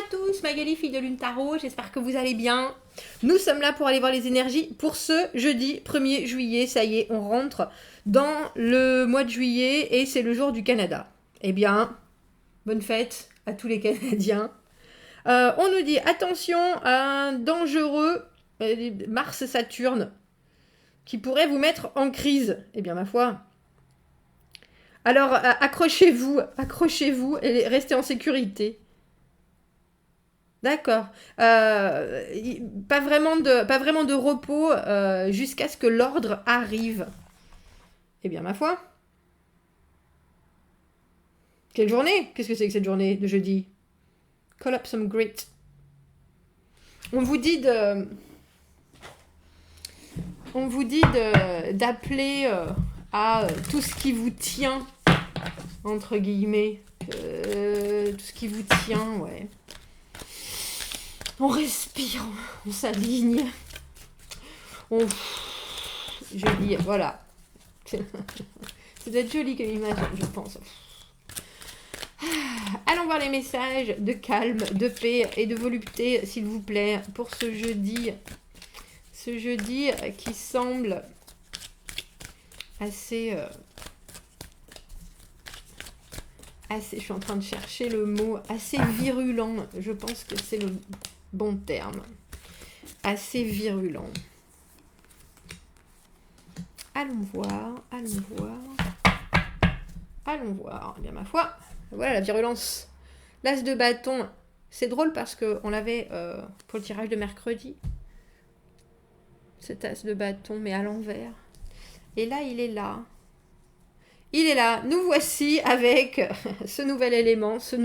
tous, Magali, fille de Lune Tarot, j'espère que vous allez bien. Nous sommes là pour aller voir les énergies pour ce jeudi 1er juillet, ça y est, on rentre dans le mois de juillet et c'est le jour du Canada. Eh bien, bonne fête à tous les Canadiens. On nous dit, attention, un dangereux Mars-Saturne qui pourrait vous mettre en crise. Eh bien, ma foi... Alors, accrochez-vous et restez en sécurité. D'accord. Pas vraiment de repos jusqu'à ce que l'ordre arrive. Eh bien, ma foi. Quelle journée? Qu'est-ce que c'est que cette journée de jeudi? Call up some grit. On vous dit d'appeler à tout ce qui vous tient, entre guillemets. Tout ce qui vous tient, ouais. On respire, on s'aligne. Je dis, voilà. C'est peut-être joli comme image, je pense. Allons voir les messages de calme, de paix et de volupté, s'il vous plaît, pour ce jeudi. Ce jeudi qui semble assez, je suis en train de chercher le mot, assez virulent. Je pense que c'est le bon terme. Assez virulent. Allons voir. Eh bien, ma foi, voilà la virulence. L'as de bâton, c'est drôle parce qu'on l'avait pour le tirage de mercredi. Cet as de bâton, mais à l'envers. Et là, il est là. Nous voici avec ce nouvel élément, cette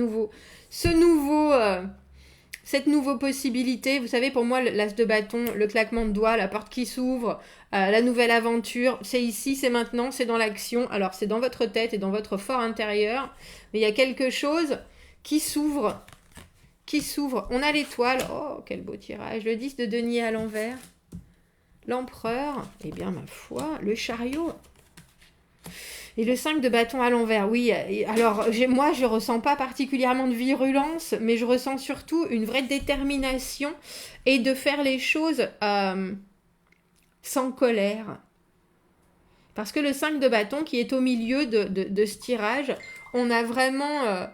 nouvelle possibilité. Vous savez, pour moi, l'as de bâton, le claquement de doigts, la porte qui s'ouvre, la nouvelle aventure, c'est ici, c'est maintenant, c'est dans l'action. Alors, c'est dans votre tête et dans votre fort intérieur. Mais il y a quelque chose qui s'ouvre. On a l'étoile. Oh, quel beau tirage. Le 10 de denier à l'envers. L'empereur. Eh bien, ma foi, le chariot. Et le 5 de bâton à l'envers, oui. Alors, moi, je ressens pas particulièrement de virulence, mais je ressens surtout une vraie détermination et de faire les choses sans colère. Parce que le 5 de bâton, qui est au milieu de ce tirage, on a vraiment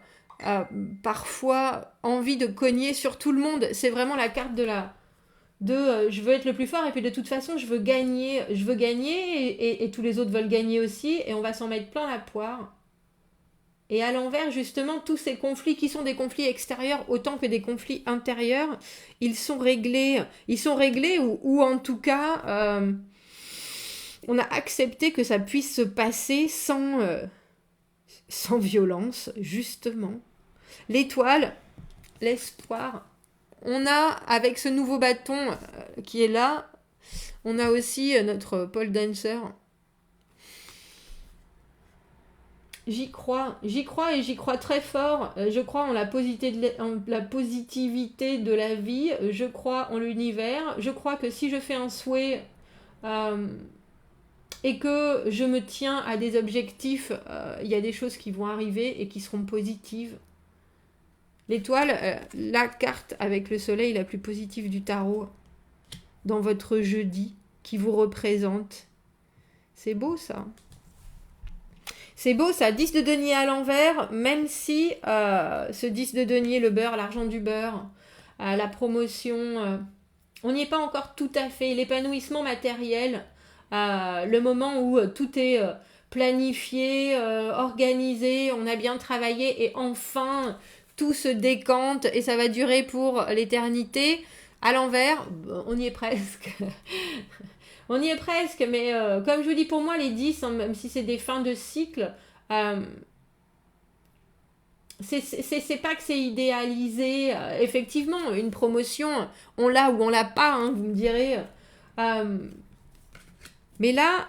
parfois envie de cogner sur tout le monde. C'est vraiment la carte je veux être le plus fort et puis de toute façon je veux gagner et tous les autres veulent gagner aussi et on va s'en mettre plein la poire. Et à l'envers, justement, tous ces conflits qui sont des conflits extérieurs autant que des conflits intérieurs, ils sont réglés ou en tout cas on a accepté que ça puisse se passer sans violence, justement. L'étoile, l'espoir. On a, avec ce nouveau bâton qui est là, on a aussi notre pole dancer. J'y crois et j'y crois très fort. Je crois en la positivité de la vie. Je crois en l'univers. Je crois que si je fais un souhait et que je me tiens à des objectifs, il y a des choses qui vont arriver et qui seront positives. L'étoile, la carte avec le soleil la plus positive du tarot dans votre jeudi qui vous représente. C'est beau ça. 10 de denier à l'envers, même si ce 10 de denier, le beurre, l'argent du beurre, la promotion, on n'y est pas encore tout à fait. L'épanouissement matériel, le moment où tout est planifié, organisé, on a bien travaillé et enfin... tout se décante et ça va durer pour l'éternité. À l'envers, on y est presque. Mais comme je vous dis, pour moi, les 10, même si c'est des fins de cycle, c'est pas que c'est idéalisé. Effectivement, une promotion, on l'a ou on l'a pas, hein, vous me direz. Mais là...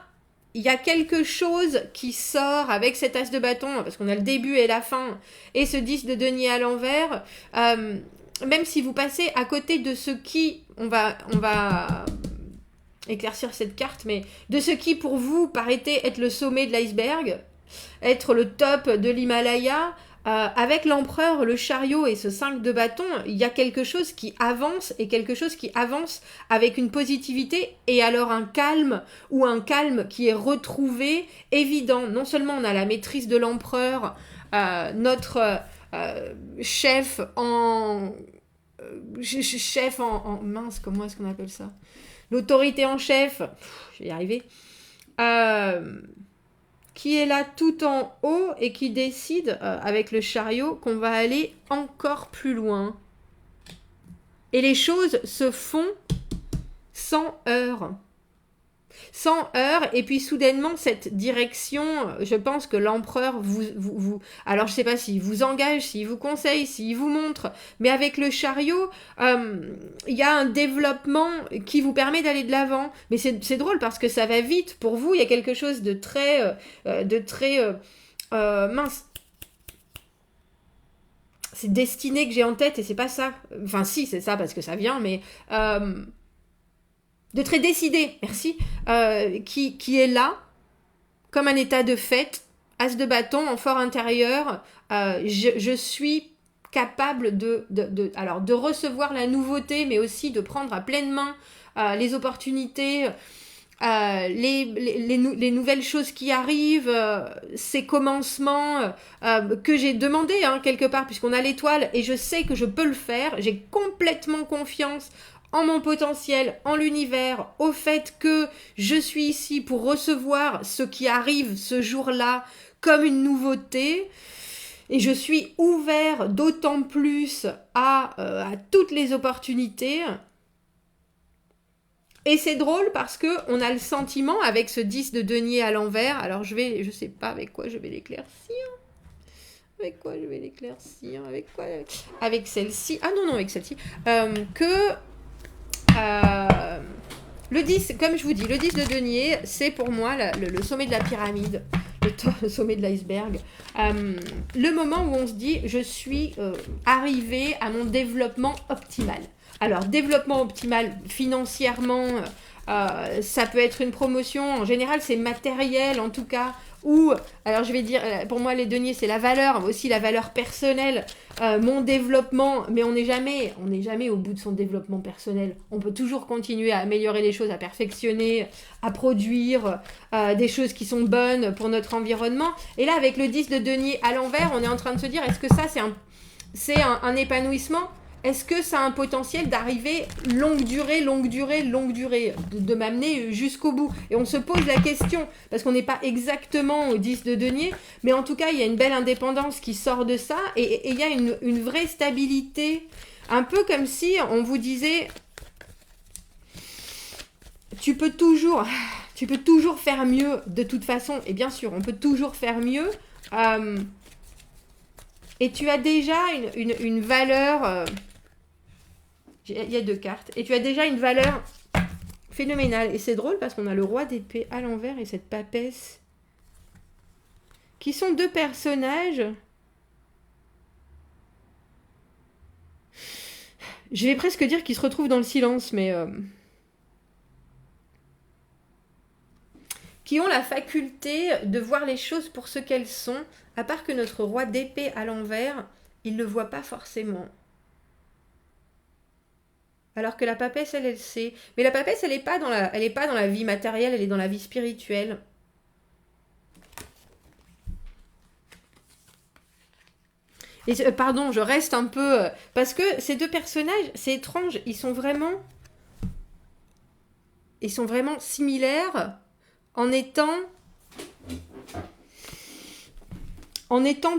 il y a quelque chose qui sort avec cet as de bâton, parce qu'on a le début et la fin, et ce 10 de denier à l'envers, même si vous passez à côté de ce qui, on va éclaircir cette carte, mais de ce qui pour vous paraît être le sommet de l'iceberg, être le top de l'Himalaya, Avec l'empereur, le chariot et ce 5 de bâton, il y a quelque chose qui avance et quelque chose qui avance avec une positivité et alors un calme ou un calme qui est retrouvé évident. Non seulement on a la maîtrise de l'empereur, notre chef en... mince, comment est-ce qu'on appelle ça? L'autorité en chef, je vais y arriver, qui est là tout en haut et qui décide, avec le chariot, qu'on va aller encore plus loin. Et les choses se font sans heurts. Sans heurts, et puis soudainement, cette direction, je pense que l'empereur vous... Alors, je ne sais pas s'il vous engage, s'il vous conseille, s'il vous montre, mais avec le chariot, il y a un développement qui vous permet d'aller de l'avant. Mais c'est drôle parce que ça va vite. Pour vous, il y a quelque chose de très... mince. C'est destiné que j'ai en tête et c'est pas ça. Enfin, si, c'est ça parce que ça vient, mais... de très décidé, merci, qui est là, comme un état de fait, as de bâton en fort intérieur, je suis capable de recevoir la nouveauté, mais aussi de prendre à pleine main les opportunités, les nouvelles choses qui arrivent, ces commencements que j'ai demandé quelque part, puisqu'on a l'étoile, et je sais que je peux le faire, j'ai complètement confiance en mon potentiel, en l'univers, au fait que je suis ici pour recevoir ce qui arrive ce jour-là comme une nouveauté. Et je suis ouvert d'autant plus à toutes les opportunités. Et c'est drôle parce qu'on a le sentiment, avec ce 10 de denier à l'envers, alors je sais pas avec quoi je vais l'éclaircir. Avec quoi je vais l'éclaircir? Avec quoi? Avec celle-ci. Ah non, avec celle-ci. Le 10, comme je vous dis, le 10 de denier, c'est pour moi le sommet de la pyramide, le sommet de l'iceberg. Le moment où on se dit, je suis arrivé à mon développement optimal. Alors, développement optimal financièrement, ça peut être une promotion. En général, c'est matériel, en tout cas. Ou, alors je vais dire, pour moi, les deniers, c'est la valeur, aussi la valeur personnelle, mon développement. Mais on n'est jamais au bout de son développement personnel. On peut toujours continuer à améliorer les choses, à perfectionner, à produire des choses qui sont bonnes pour notre environnement. Et là, avec le 10 de denier à l'envers, on est en train de se dire, est-ce que ça, c'est un épanouissement ? Est-ce que ça a un potentiel d'arriver longue durée, de m'amener jusqu'au bout? Et on se pose la question, parce qu'on n'est pas exactement au 10 de denier, mais en tout cas, il y a une belle indépendance qui sort de ça, et il y a une vraie stabilité, un peu comme si on vous disait, tu peux toujours faire mieux de toute façon, et bien sûr, on peut toujours faire mieux, et tu as déjà une valeur... il y a 2 cartes. Et tu as déjà une valeur phénoménale. Et c'est drôle parce qu'on a le roi d'épée à l'envers et cette papesse. Qui sont 2 personnages. Je vais presque dire qu'ils se retrouvent dans le silence, mais... qui ont la faculté de voir les choses pour ce qu'elles sont, à part que notre roi d'épée à l'envers, il ne le voit pas forcément. Alors que la papesse, elle sait. Mais la papesse, elle n'est pas dans la vie matérielle, elle est dans la vie spirituelle. Et, pardon, je reste un peu... parce que ces 2 personnages, c'est étrange, ils sont vraiment similaires en étant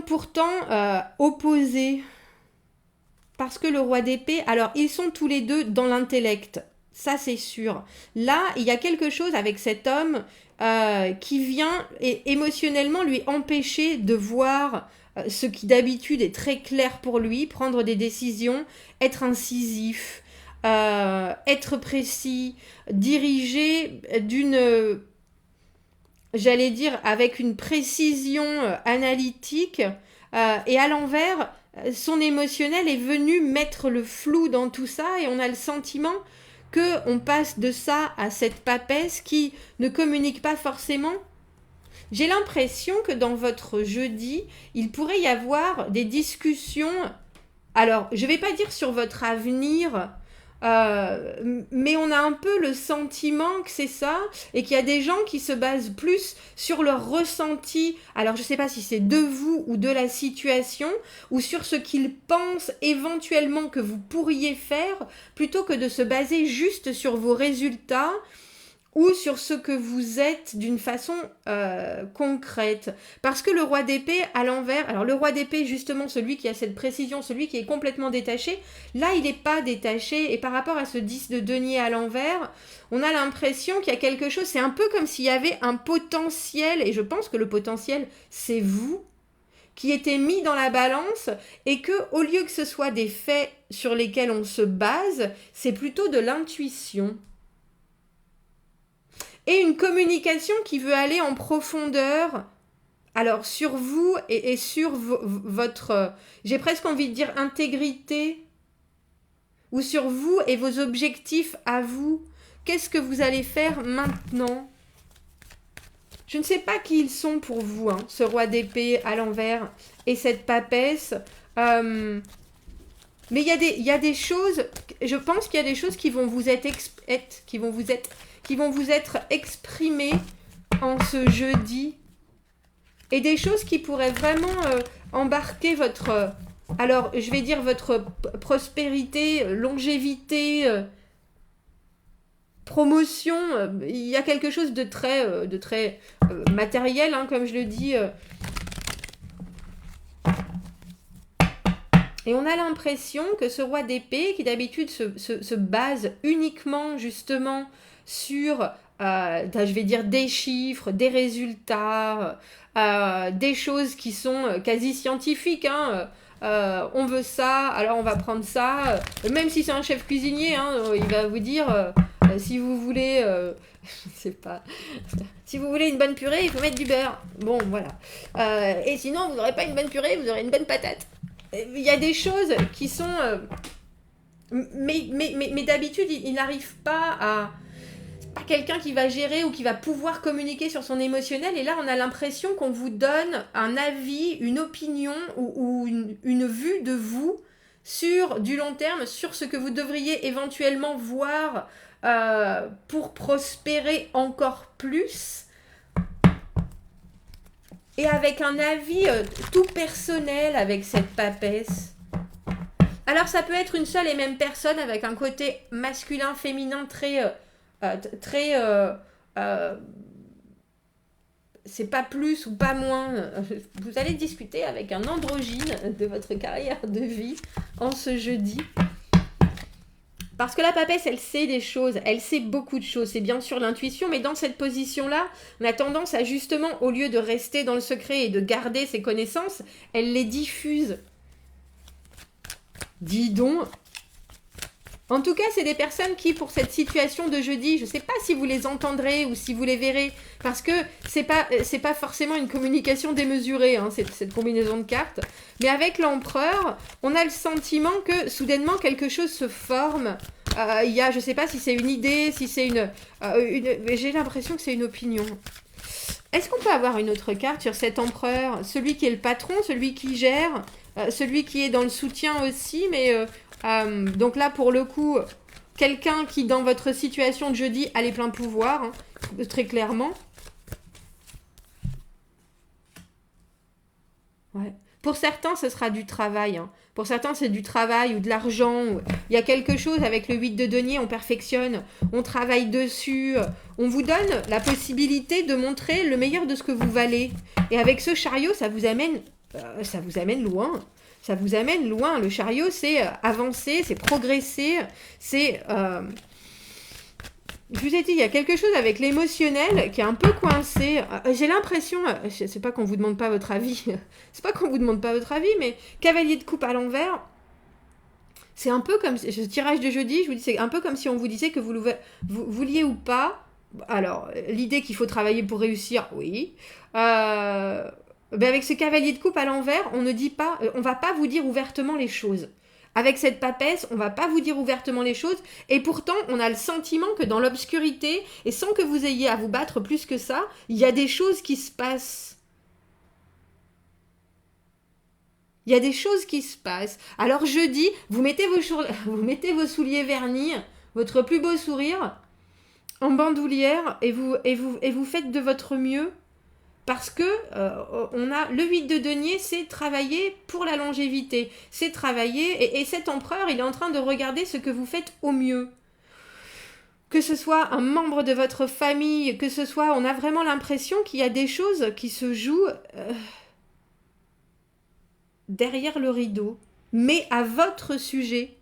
pourtant opposés. Parce que le roi d'épée, alors ils sont tous les 2 dans l'intellect, ça c'est sûr. Là, il y a quelque chose avec cet homme qui vient émotionnellement lui empêcher de voir ce qui d'habitude est très clair pour lui, prendre des décisions, être incisif, être précis, diriger j'allais dire, avec une précision analytique, et à l'envers... son émotionnel est venu mettre le flou dans tout ça et on a le sentiment qu'on passe de ça à cette papesse qui ne communique pas forcément, J'ai l'impression que dans votre jeudi, il pourrait y avoir des discussions. Alors, je ne vais pas dire sur votre avenir, mais on a un peu le sentiment que c'est ça, et qu'il y a des gens qui se basent plus sur leur ressenti. Alors, je ne sais pas si c'est de vous ou de la situation, ou sur ce qu'ils pensent éventuellement que vous pourriez faire, plutôt que de se baser juste sur vos résultats ou sur ce que vous êtes d'une façon concrète. Parce que le roi d'épée à l'envers, alors le roi d'épée justement, celui qui a cette précision, celui qui est complètement détaché, là il n'est pas détaché, et par rapport à ce 10 de denier à l'envers, on a l'impression qu'il y a quelque chose, c'est un peu comme s'il y avait un potentiel, et je pense que le potentiel c'est vous, qui était mis dans la balance, et que au lieu que ce soit des faits sur lesquels on se base, c'est plutôt de l'intuition. Et une communication qui veut aller en profondeur, alors sur vous et sur votre, j'ai presque envie de dire intégrité, ou sur vous et vos objectifs à vous. Qu'est-ce que vous allez faire maintenant? Je ne sais pas qui ils sont pour vous, hein, ce roi d'épée à l'envers et cette papesse. Mais il y a des choses, je pense qu'il y a des choses qui vont vous être exprimées en ce jeudi, et des choses qui pourraient vraiment embarquer votre, alors je vais dire votre prospérité, longévité, promotion. Il y a quelque chose de très matériel, hein, comme je le dis. Et on a l'impression que ce roi d'épée, qui d'habitude se base uniquement justement sur, je vais dire, des chiffres, des résultats, des choses qui sont quasi scientifiques, hein, on veut ça, alors on va prendre ça. Même si c'est un chef cuisinier, hein, il va vous dire, si vous voulez, je sais pas, si vous voulez une bonne purée, il faut mettre du beurre. Bon, voilà. Et sinon, vous n'aurez pas une bonne purée, vous aurez une bonne patate. Il y a des choses qui sont... mais d'habitude, il n'arrive pas à... C'est pas quelqu'un qui va gérer ou qui va pouvoir communiquer sur son émotionnel. Et là, on a l'impression qu'on vous donne un avis, une opinion ou une vue de vous sur du long terme, sur ce que vous devriez éventuellement voir pour prospérer encore plus. Et avec un avis tout personnel avec cette papesse. Alors ça peut être une seule et même personne avec un côté masculin, féminin très... c'est pas plus ou pas moins. Vous allez discuter avec un androgyne de votre carrière de vie en ce jeudi. Parce que la papesse, elle sait des choses, elle sait beaucoup de choses. C'est bien sûr l'intuition, mais dans cette position-là, on a tendance à justement, au lieu de rester dans le secret et de garder ses connaissances, elle les diffuse. Dis donc. En tout cas, c'est des personnes qui, pour cette situation de jeudi, je ne sais pas si vous les entendrez ou si vous les verrez, parce que c'est pas forcément une communication démesurée, hein, cette combinaison de cartes. Mais avec l'empereur, on a le sentiment que soudainement quelque chose se forme. Il y a, je ne sais pas si c'est une idée, si c'est j'ai l'impression que c'est une opinion. Est-ce qu'on peut avoir une autre carte sur cet empereur, celui qui est le patron, celui qui gère, celui qui est dans le soutien aussi, mais donc là pour le coup, quelqu'un qui dans votre situation de jeudi a les pleins pouvoirs, hein, très clairement. Ouais. Pour certains, ce sera du travail. Hein. Pour certains, c'est du travail ou de l'argent. Il y a quelque chose avec le 8 de denier, on perfectionne, on travaille dessus. On vous donne la possibilité de montrer le meilleur de ce que vous valez. Et avec ce chariot, ça vous amène loin. Ça vous amène loin. Le chariot, c'est avancer, c'est progresser, c'est... Je vous ai dit, il y a quelque chose avec l'émotionnel qui est un peu coincé. J'ai l'impression, c'est pas qu'on vous demande pas votre avis, c'est pas qu'on vous demande pas votre avis, mais cavalier de coupe à l'envers, c'est un peu comme, ce tirage de jeudi, je vous dis, c'est un peu comme si on vous disait que vous vouliez ou pas. Alors, l'idée qu'il faut travailler pour réussir, oui. Ben avec ce cavalier de coupe à l'envers, on ne dit pas, on va pas vous dire ouvertement les choses. Avec cette papesse, on va pas vous dire ouvertement les choses, et pourtant, on a le sentiment que dans l'obscurité, et sans que vous ayez à vous battre plus que ça, il y a des choses qui se passent. Il y a des choses qui se passent. Alors jeudi, vous mettez vos souliers vernis, votre plus beau sourire, en bandoulière, et vous faites de votre mieux. Parce que on a le 8 de denier, c'est travailler pour la longévité. C'est travailler, et cet empereur, il est en train de regarder ce que vous faites au mieux. Que ce soit un membre de votre famille, que ce soit... On a vraiment l'impression qu'il y a des choses qui se jouent derrière le rideau, mais à votre sujet.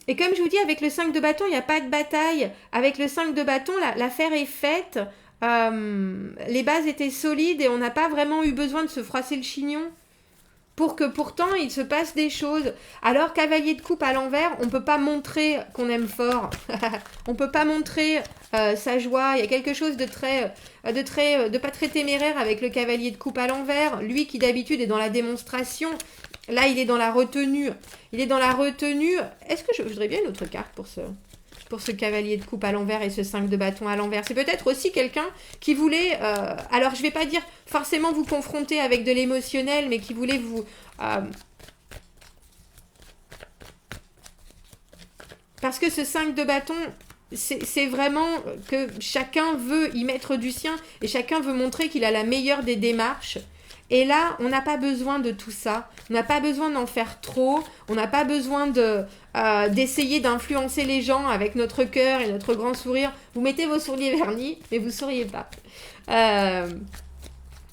Et comme je vous dis, avec le 5 de bâton, il n'y a pas de bataille. Avec le 5 de bâton, l'affaire est faite. Les bases étaient solides et on n'a pas vraiment eu besoin de se froisser le chignon pour que pourtant il se passe des choses. Alors cavalier de coupe à l'envers, on peut pas montrer qu'on aime fort. On peut pas montrer sa joie. Il y a quelque chose de pas très téméraire avec le cavalier de coupe à l'envers. Lui qui d'habitude est dans la démonstration, là il est dans la retenue. Il est dans la retenue. Est-ce que je voudrais bien une autre carte pour ce cavalier de coupe à l'envers et ce 5 de bâton à l'envers. C'est peut-être aussi quelqu'un qui voulait, alors je ne vais pas dire forcément vous confronter avec de l'émotionnel, mais qui voulait vous... parce que ce 5 de bâton, c'est vraiment que chacun veut y mettre du sien et chacun veut montrer qu'il a la meilleure des démarches. Et là, on n'a pas besoin de tout ça. On n'a pas besoin d'en faire trop. On n'a pas besoin d'essayer d'influencer les gens avec notre cœur et notre grand sourire. Vous mettez vos souliers vernis, mais vous ne souriez pas.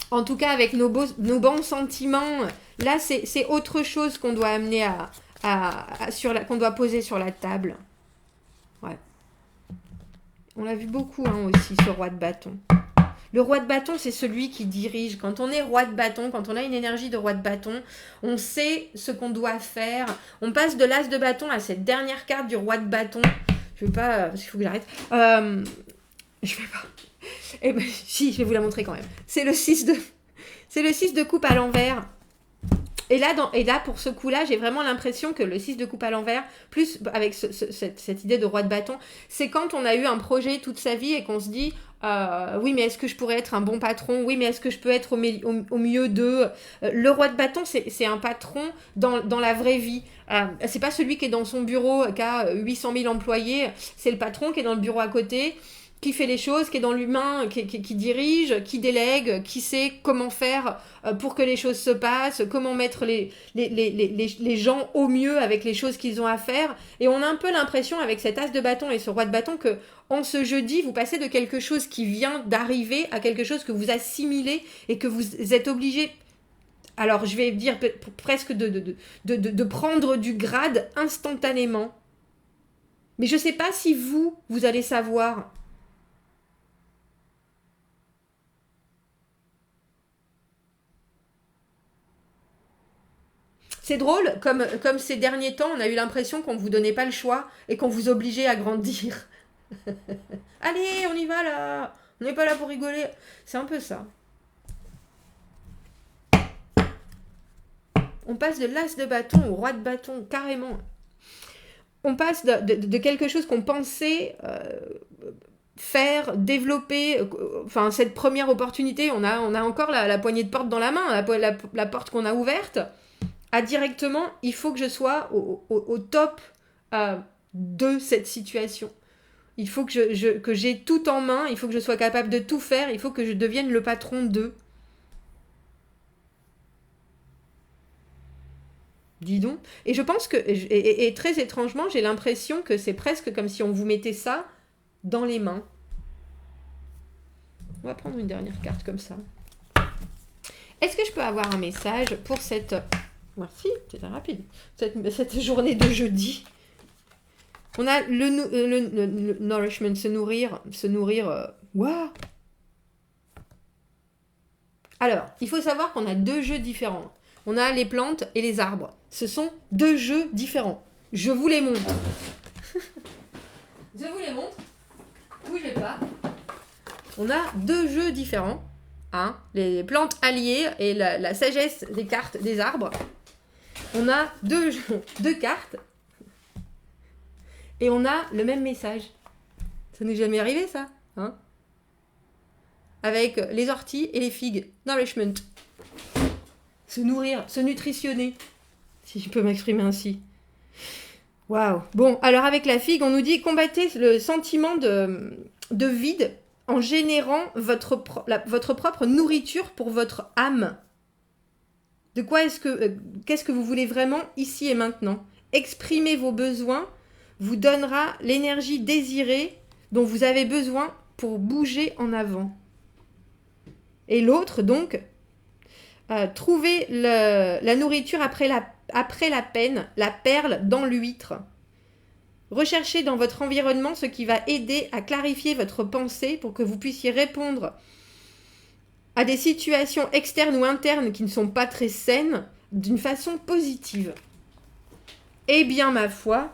En tout cas, avec nos bons sentiments, là, c'est autre chose qu'on doit amener qu'on doit poser sur la table. Ouais. On l'a vu beaucoup aussi, ce roi de bâton. Le roi de bâton, c'est celui qui dirige. Quand on est roi de bâton, quand on a une énergie de roi de bâton, on sait ce qu'on doit faire. On passe de l'as de bâton à cette dernière carte du roi de bâton. Je ne vais pas, parce qu'il faut que j'arrête. Je vais pas. Eh ben, si, je vais vous la montrer quand même. C'est le 6 de coupe à l'envers. Et là, pour ce coup-là, j'ai vraiment l'impression que le 6 de coupe à l'envers, plus avec cette idée de roi de bâton, c'est quand on a eu un projet toute sa vie et qu'on se dit oui, mais est-ce que je pourrais être un bon patron? Oui, mais est-ce que je peux être au milieu de... Le roi de bâton, c'est un patron dans la vraie vie. C'est pas celui qui est dans son bureau, qui a 800 000 employés. C'est le patron qui est dans le bureau à côté, qui fait les choses, qui est dans l'humain, qui dirige, qui délègue, qui sait comment faire pour que les choses se passent, comment mettre les gens au mieux avec les choses qu'ils ont à faire. Et on a un peu l'impression, avec cet as de bâton et ce roi de bâton, que en ce jeudi, vous passez de quelque chose qui vient d'arriver à quelque chose que vous assimilez et que vous êtes obligé... Alors, je vais dire presque de prendre du grade instantanément. Mais je ne sais pas si vous allez savoir... C'est drôle, comme ces derniers temps, on a eu l'impression qu'on ne vous donnait pas le choix et qu'on vous obligeait à grandir. Allez, on y va là. On n'est pas là pour rigoler. C'est un peu ça. On passe de l'as de bâton au roi de bâton, carrément. On passe de quelque chose qu'on pensait faire, développer, enfin cette première opportunité, on a encore la poignée de porte dans la main, la porte qu'on a ouverte, à directement, il faut que je sois au top de cette situation. Il faut que j'ai tout en main, il faut que je sois capable de tout faire, il faut que je devienne le patron d'eux. Dis donc. Et je pense que, et très étrangement, j'ai l'impression que c'est presque comme si on vous mettait ça dans les mains. On va prendre une dernière carte comme ça. Est-ce que je peux avoir un message pour cette... Merci, c'était rapide. Cette journée de jeudi. On a le nourishment, se nourrir. Waouh. Alors, il faut savoir qu'on a deux jeux différents. On a les plantes et les arbres. Ce sont deux jeux différents. Je vous les montre. Je vous les montre. Bougez pas. On a deux jeux différents. Les plantes alliées et la sagesse des cartes des arbres. on a deux cartes et on a le même message. Ça n'est jamais arrivé, ça, hein? Avec les orties et les figues. Nourishment. Se nourrir, se nutritionner, si je peux m'exprimer ainsi. Waouh. Bon, alors avec la figue, on nous dit combattez le sentiment de vide en générant votre propre nourriture pour votre âme. De quoi qu'est-ce que vous voulez vraiment ici et maintenant? Exprimer vos besoins vous donnera l'énergie désirée dont vous avez besoin pour bouger en avant. Et l'autre, donc, trouver la nourriture après la peine, la perle dans l'huître. Recherchez dans votre environnement ce qui va aider à clarifier votre pensée pour que vous puissiez répondre à des situations externes ou internes qui ne sont pas très saines d'une façon positive. Eh bien, ma foi.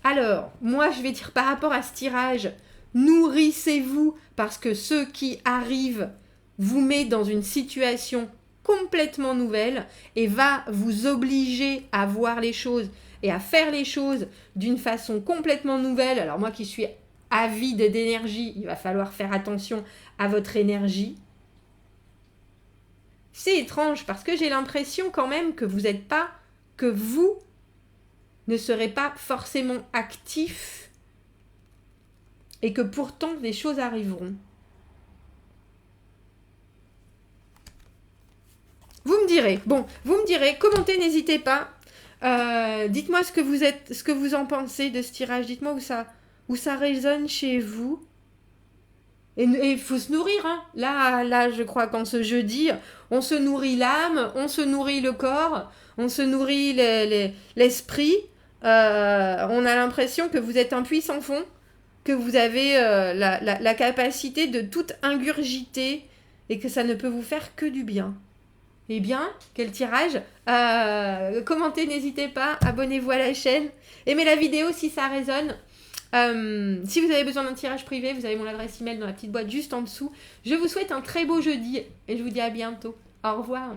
Alors, moi, je vais dire par rapport à ce tirage, nourrissez-vous parce que ce qui arrive vous met dans une situation complètement nouvelle et va vous obliger à voir les choses et à faire les choses d'une façon complètement nouvelle. Alors moi qui suis avide d'énergie, il va falloir faire attention à votre énergie. C'est étrange parce que j'ai l'impression quand même que vous ne serez pas forcément actif et que pourtant les choses arriveront. Vous me direz, commentez, n'hésitez pas. Dites-moi ce que vous en pensez de ce tirage. Dites-moi où ça résonne chez vous. Et il faut se nourrir, hein. Là, je crois qu'en ce jeudi, on se nourrit l'âme, on se nourrit le corps, on se nourrit l'esprit. On a l'impression que vous êtes un puits sans fond, que vous avez la capacité de tout ingurgiter et que ça ne peut vous faire que du bien. Eh bien, quel tirage. Commentez, n'hésitez pas, abonnez-vous à la chaîne, aimez la vidéo si ça résonne. Si vous avez besoin d'un tirage privé, vous avez mon adresse email dans la petite boîte juste en dessous. Je vous souhaite un très beau jeudi et je vous dis à bientôt. Au revoir.